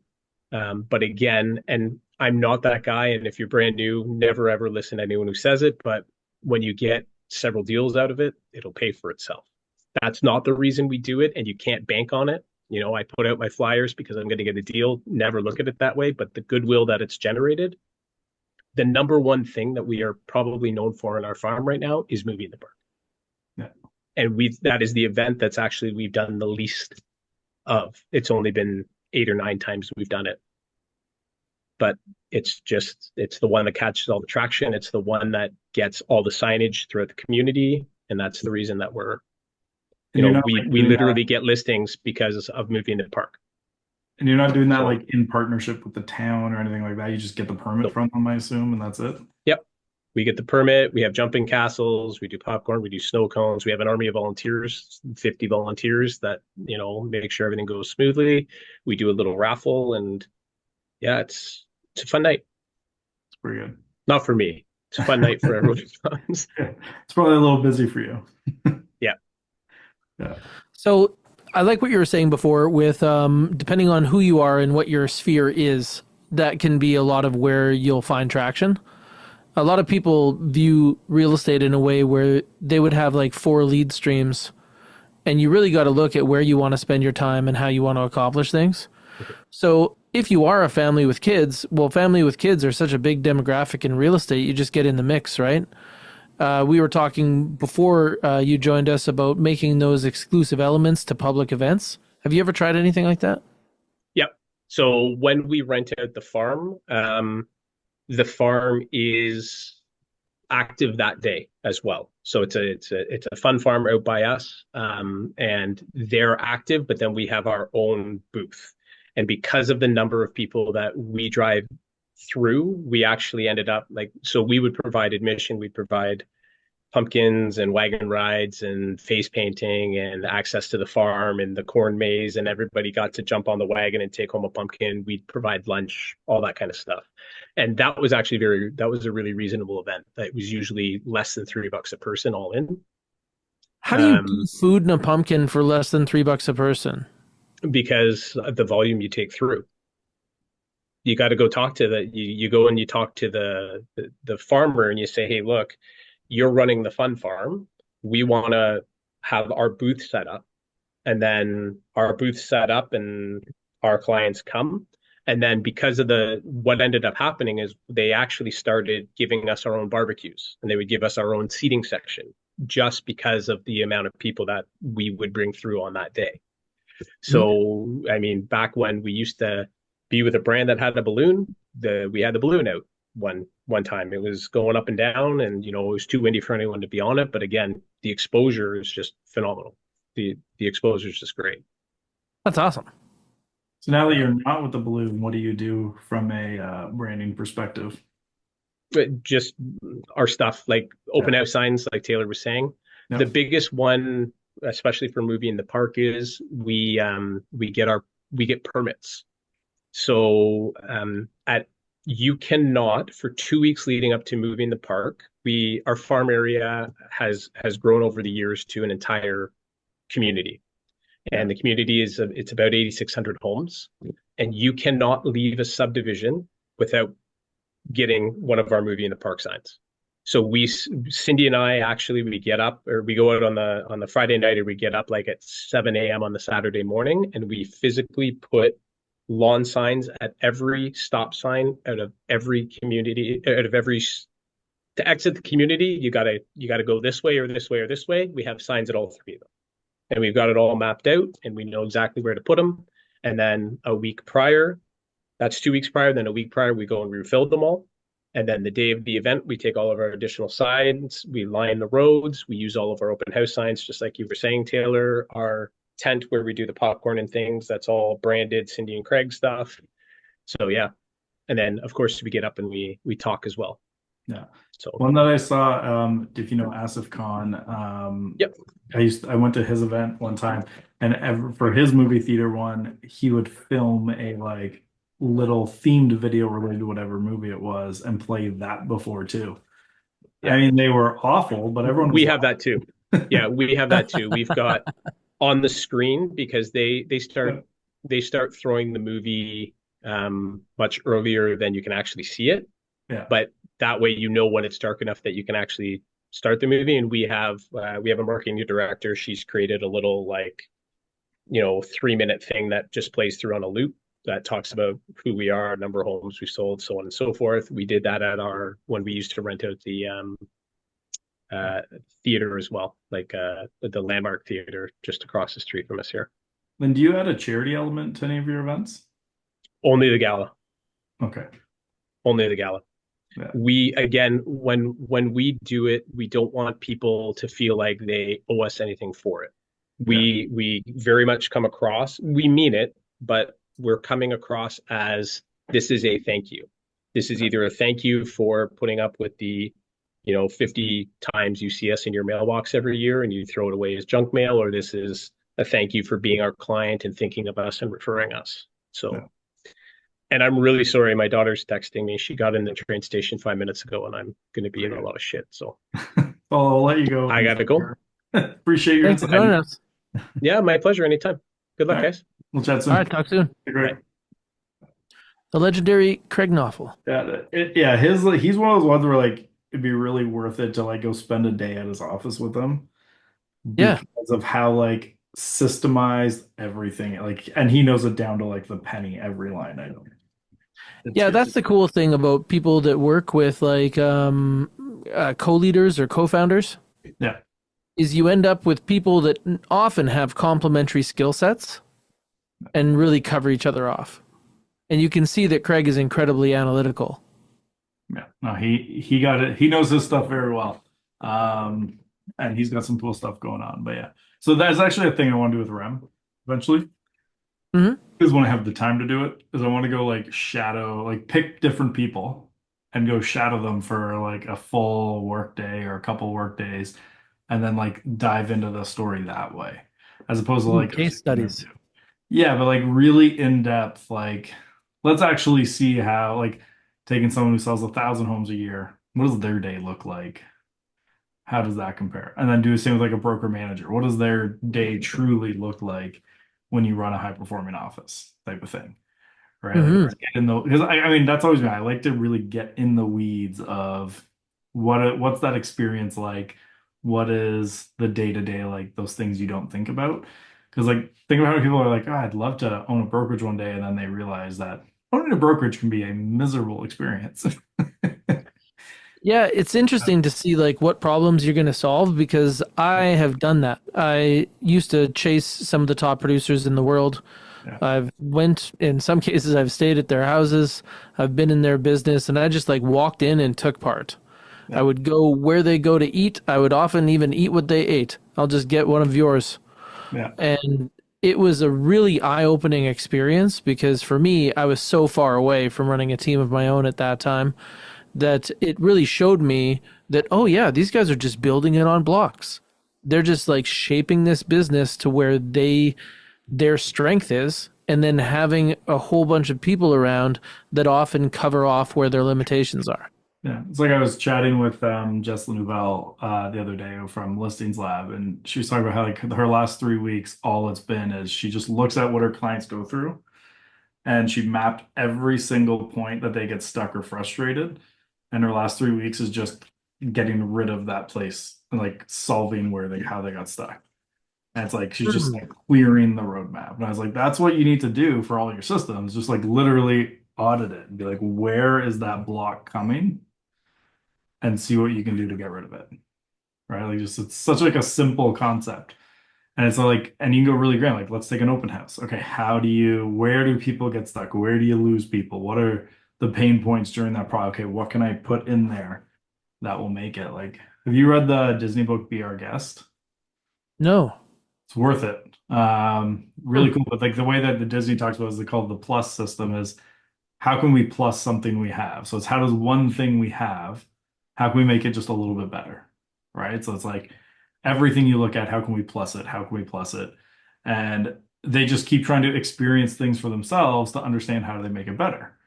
But again, and I'm not that guy, and if you're brand new, never ever listen to anyone who says it, but when you get several deals out of it, it'll pay for itself. That's not the reason we do it, and you can't bank on it. I put out my flyers because I'm going to get a deal. Never look at it that way, but the goodwill that it's generated, the number one thing that we are probably known for in our farm right now is movie in the park. Yeah. And that is the event that's actually we've done the least of. It's only been 8 or 9 times we've done it. But it's the one that catches all the traction. It's the one that gets all the signage throughout the community. And that's the reason that we literally get listings because of moving in the park. And you're not doing that like in partnership with the town or anything like that. You just get the permit from them, I assume, and that's it. Yep. We get the permit. We have jumping castles. We do popcorn. We do snow cones. We have an army of volunteers, 50 volunteers that, make sure everything goes smoothly. We do a little raffle, and yeah, it's a fun night. It's pretty good. Not for me. It's a fun night for everyone who comes. It's probably a little busy for you. Yeah. Yeah. So I like what you were saying before with depending on who you are and what your sphere is, that can be a lot of where you'll find traction. A lot of people view real estate in a way where they would have like 4 lead streams, and you really got to look at where you want to spend your time and how you want to accomplish things. So if you are a family with kids, well, family with kids are such a big demographic in real estate, you just get in the mix, right? We were talking before you joined us about making those exclusive elements to public events. Have you ever tried anything like that? Yep. So when we rent out the farm is active that day as well. So it's a fun farm out by us, and they're active. But then we have our own booth, and because of the number of people that we drive through, we actually ended up so we would provide admission, we'd provide pumpkins and wagon rides and face painting and access to the farm and the corn maze, and everybody got to jump on the wagon and take home a pumpkin. We'd provide lunch, all that kind of stuff. And that was actually that was a really reasonable event. That was usually less than $3 a person all in. How do you do food and a pumpkin for less than $3 a person? Because of the volume you take through. You got to go talk to you go and you talk to the farmer and you say, hey, look, you're running the fun farm. We want to have our booth set up, and then our booth set up and our clients come. And then because of what ended up happening is they actually started giving us our own barbecues, and they would give us our own seating section just because of the amount of people that we would bring through on that day. So, I mean, back when we used to be with a brand that had a balloon, we had the balloon out one time. It was going up and down, and it was too windy for anyone to be on it. But again, the exposure is just phenomenal. The exposure is just great. That's awesome. So now that you're not with the balloon, what do you do from a branding perspective? But just our stuff, like open house signs, like Taylor was saying. Yep. The biggest one, especially for movie in the park, is we get permits. So you cannot, for 2 weeks leading up to moving the park, our farm area has grown over the years to an entire community. And the community it's about 8,600 homes, and you cannot leave a subdivision without getting one of our movie in the park signs. So Cindy and I actually, we get up, or we go out on the Friday night, or we get up like at 7 a.m. on the Saturday morning, and we physically put lawn signs at every stop sign out of every community, to exit the community, you gotta go this way or this way or this way. We have signs at all 3 of them. And we've got it all mapped out, and we know exactly where to put them. And then a week prior, that's 2 weeks prior, then a week prior, we go and refill them all. And then the day of the event, we take all of our additional signs, we line the roads, we use all of our open house signs, just like you were saying, Taylor. Our tent where we do the popcorn and things, that's all branded Cindy and Craig stuff. So yeah. And then of course we get up and we talk as well. Yeah. So one that I saw, if you know Asif Khan, yep. I went to his event one time, and for his movie theater one, he would film a like little themed video related to whatever movie it was and play that before too. Yeah. I mean, they were awful, but everyone we have that too. Yeah, we have that too. We've got on the screen, because they start throwing the movie much earlier than you can actually see it. Yeah. But that way, when it's dark enough that you can actually start the movie. And we have a marketing director. She's created a little 3-minute thing that just plays through on a loop that talks about who we are, number of homes we sold, so on and so forth. We did that when we used to rent out the theater as well, like the Landmark Theater just across the street from us here. Then do you add a charity element to any of your events? Only the gala. Okay. Only the gala. Yeah. We, again, when we do it, we don't want people to feel like they owe us anything for it. We very much come across, we mean it, but we're coming across as this is a thank you. This is either a thank you for putting up with the 50 times you see us in your mailbox every year and you throw it away as junk mail, or this is a thank you for being our client and thinking of us and referring us. Yeah. So, and I'm really sorry. My daughter's texting me. She got in the train station 5 minutes ago and I'm going to be in a lot of shit. So Well, I'll let you go. I got to go. Appreciate your Thanks for insight. joining us. Yeah, my pleasure. Anytime. Good All luck, right. guys. We'll chat soon. All right, talk soon. Great. The legendary Craig Knopfel. Yeah, he's one of those ones where like it'd be really worth it to like go spend a day at his office with him Yeah. because of how like systemized everything like, and he knows it down to like the penny, every line item. Yeah, that's the cool thing about people that work with like co-leaders or co-founders Yeah. is you end up with people that often have complementary skill sets and really cover each other off. And you can see that Craig is incredibly analytical. Yeah. No, he got it. He knows his stuff very well. And he's got some cool stuff going on. But yeah. So that's actually a thing I want to do with REM eventually. Mhm. Is when I have the time to do it, is I want to go like shadow, like pick different people and go shadow them for like a full work day or a couple work days, and then like dive into the story that way, as opposed to like a Case season or studies. two. Yeah, but like really in depth, like let's actually see how like taking someone who sells 1,000 homes a year, what does their day look like? How does that compare? And then do the same with like a broker manager. What does their day truly look like when you run a high performing office type of thing? Right? Like Hmm. let's get in the because I mean that's always been I like to really get in the weeds of what's that experience like? What is the day to day like those things you don't think about? Because like think about how many people are like, oh, I'd love to own a brokerage one day, and then they realize that owning a brokerage can be a miserable experience. Yeah, it's interesting to see like what problems you're going to solve because I have done that. I used to chase some of the top producers in the world. Yeah. I've went in some cases I've stayed at their houses. I've been in their business and I just like walked in and took part. I Yeah. would go where they go to eat. I would often even eat what they ate. I'll just get one of yours. Yeah. And it was a really eye-opening experience because for me, I was so far away from running a team of my own at that time that it really showed me that, oh yeah, these guys are just building it on blocks. They're just like shaping this business to where their strength is, and then having a whole bunch of people around that often cover off where their limitations are. Yeah, it's like I was chatting with Jess Nouvelle the other day from Listings Lab, and she was talking about how like her last 3 weeks, all it's been is she just looks at what her clients go through, and she mapped every single point that they get stuck or frustrated, and her last 3 weeks is just getting rid of that place and like solving where they how they got stuck. And it's like she's just like clearing the roadmap. And I was like, that's what you need to do for all your systems. Just like literally audit it and be like, where is that block coming? And see what you can do to get rid of it. Right? Like just it's such like a simple concept. And it's like, and you can go really grand. Like, let's take an open house. Okay, where do people get stuck? Where do you lose people? What are the pain points during that product? Okay, what can I put in there that will make it like, have you read the Disney book Be Our Guest? No. It's worth it. Really cool. But like the way that the Disney talks about is they call it the plus system is how can we plus something we have? So it's how does one thing we have, how can we make it just a little bit better? Right. So it's like everything you look at, how can we plus it? How can we plus it? And they just keep trying to experience things for themselves to understand how do they make it better.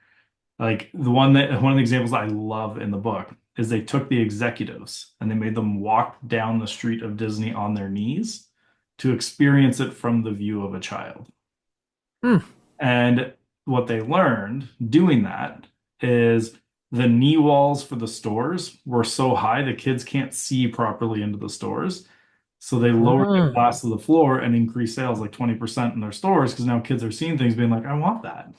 Like one of the examples I love in the book is they took the executives and they made them walk down the street of Disney on their knees to experience it from the view of a child. Hmm. And what they learned doing that is the knee walls for the stores were so high the kids can't see properly into the stores. So they lowered the Hmm. glass to the floor and increased sales like 20% in their stores because now kids are seeing things being like, I want that.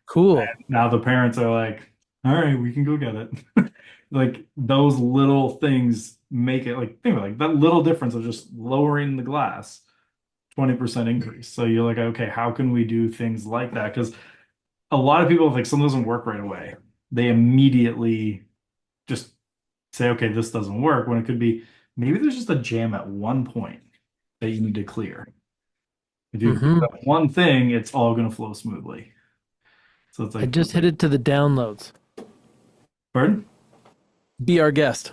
Cool. Now the parents are like, all right, we can go get it. Like those little things make it like think about it, like that little difference of just lowering the glass 20% increase. So you're like, okay, how can we do things like that? Because a lot of people, if like something doesn't work right away, they immediately just say, okay, this doesn't work. When it could be maybe there's just a jam at one point that you need to clear. If you clear Hmm. that one thing, it's all going to flow smoothly. So it's I like, just hit it to the downloads. pardon? Be our guest.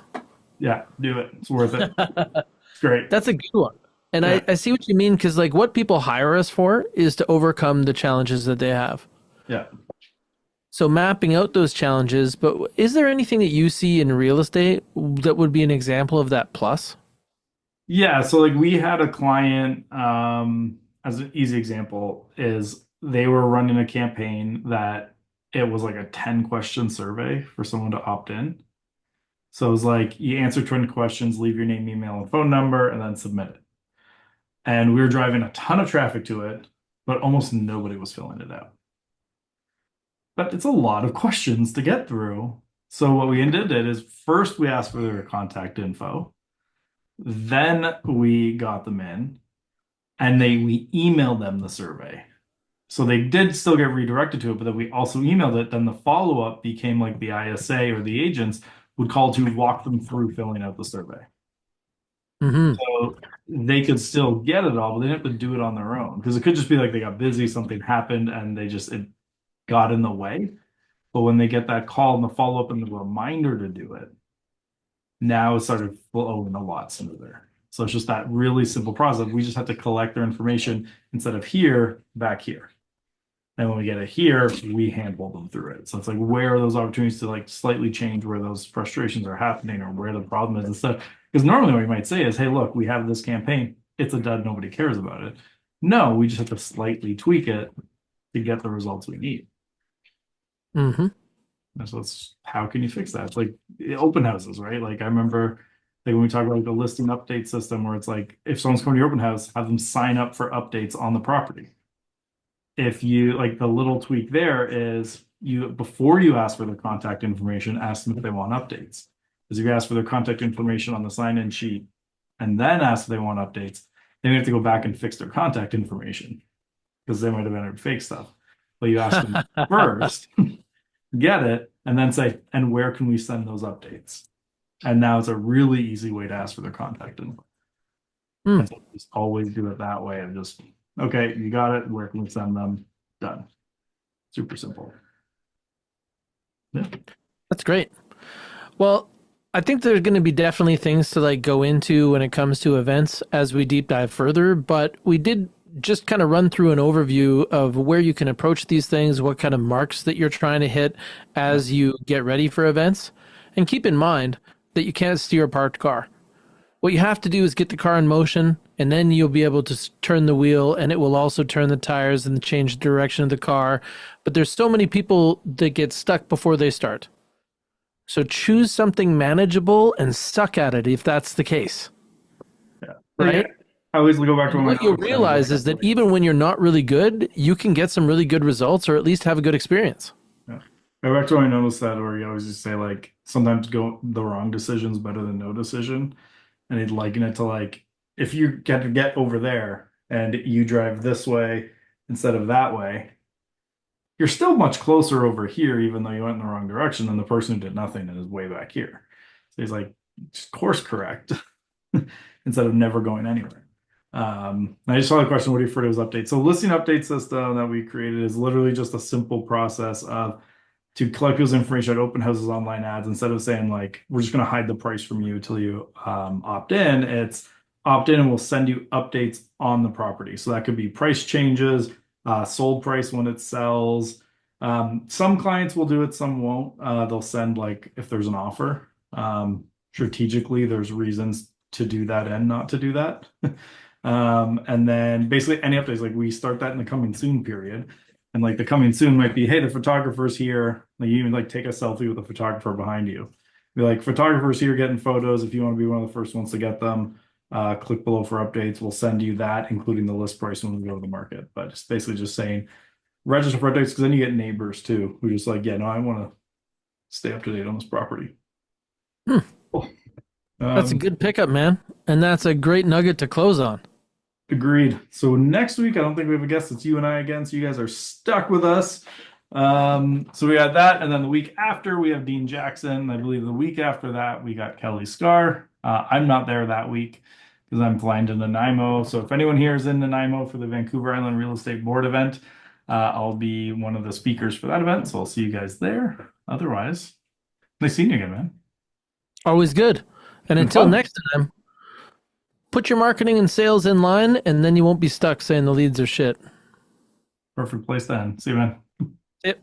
Yeah, do it. It's worth it. It's great. That's a good one. And Yeah, I see what you mean because, like, what people hire us for is to overcome the challenges that they have. yeah. So, mapping out those challenges, but is there anything that you see in real estate that would be an example of that plus? Yeah, so like we had a client, as an easy example, is they were running a campaign that it was like a 10 question survey for someone to opt in. So it was like you answer 20 questions, leave your name, email, and phone number, and then submit it. And we were driving a ton of traffic to it, but almost nobody was filling it out. But it's a lot of questions to get through. So what we did is first we asked for their contact info, then we got them in, and we emailed them the survey. So they did still get redirected to it, but then we also emailed it. Then the follow-up became like the ISA or the agents would call to walk them through filling out the survey. Hmm. So they could still get it all, but they didn't have to do it on their own because it could just be like they got busy, something happened, and it got in the way. But when they get that call and the follow-up and the reminder to do it, now it started flowing a lot smoother. So it's just that really simple process. We just have to collect their information instead of here, back here. And when we get it here, we handle them through it. So it's like, where are those opportunities to like slightly change where those frustrations are happening or where the problem is and stuff? Because normally what you might say is, hey, look, we have this campaign. It's a dud. Nobody cares about it. No, we just have to slightly tweak it to get the results we need. Hmm. And so it's how can you fix that? It's like open houses, right? Like I remember like when we talk about like the listing update system where it's like if someone's coming to your open house, have them sign up for updates on the property. If you like the little tweak there is you before you ask for their contact information, ask them if they want updates. Because if you ask for their contact information on the sign-in sheet and then ask if they want updates, then you have to go back and fix their contact information because they might have entered fake stuff. But you ask them first, get it, and then say, and where can we send those updates? And now it's a really easy way to ask for their contact info. Hmm. And so just always do it that way of just, okay, you got it. Where can we send them? Done. Super simple. Yeah. That's great. Well, I think there's going to be definitely things to like go into when it comes to events as we deep dive further, but we did just kind of run through an overview of where you can approach these things, what kind of marks that you're trying to hit as you get ready for events. And keep in mind that you can't steer a parked car. What you have to do is get the car in motion, and then you'll be able to turn the wheel, and it will also turn the tires and change the direction of the car. But there's so many people that get stuck before they start. So choose something manageable and suck at it if that's the case, Yeah. right? I always go back to And my what you'll realize is that even when you're not really good, you can get some really good results or at least have a good experience. yeah. Go back to when I noticed that where you always just say like sometimes go the wrong decision's better than no decision. And he'd liken it to like if you get to get over there and you drive this way instead of that way, you're still much closer over here, even though you went in the wrong direction than the person who did nothing and is way back here. So he's like, just course correct instead of never going anywhere. I just saw the question, what do you refer to as updates? So listing update system that we created is literally just a simple process of to collect people's information at open houses online ads instead of saying like we're just going to hide the price from you until you opt in. It's opt in and we'll send you updates on the property. So that could be price changes, sold price when it sells. Some clients will do it, some won't. They'll send like if there's an offer. Strategically, there's reasons to do that and not to do that. And then basically any updates, like we start that in the coming soon period. And like the coming soon might be, hey, the photographer's here. Like you even like take a selfie with the photographer behind you. Be like, photographer's here getting photos. If you want to be one of the first ones to get them, click below for updates. We'll send you that, including the list price when we go to the market. But it's basically just saying register for updates because then you get neighbors too who just like, yeah, no, I want to stay up to date on this property. Hmm. Cool. That's a good pickup, man. And that's a great nugget to close on. Agreed. So next week, I don't think we have a guest. It's you and I again. So you guys are stuck with us. So we got that. And then the week after, we have Dean Jackson. I believe the week after that, we got Kelly Scar. I'm not there that week because I'm flying to Nanaimo. So if anyone here is in Nanaimo for the Vancouver Island Real Estate Board event, I'll be one of the speakers for that event. So I'll see you guys there. Otherwise, nice seeing you again, man. Always good. And until fun. next time, put your marketing and sales in line, and then you won't be stuck saying the leads are shit. Perfect place to end. See you, man. Yep.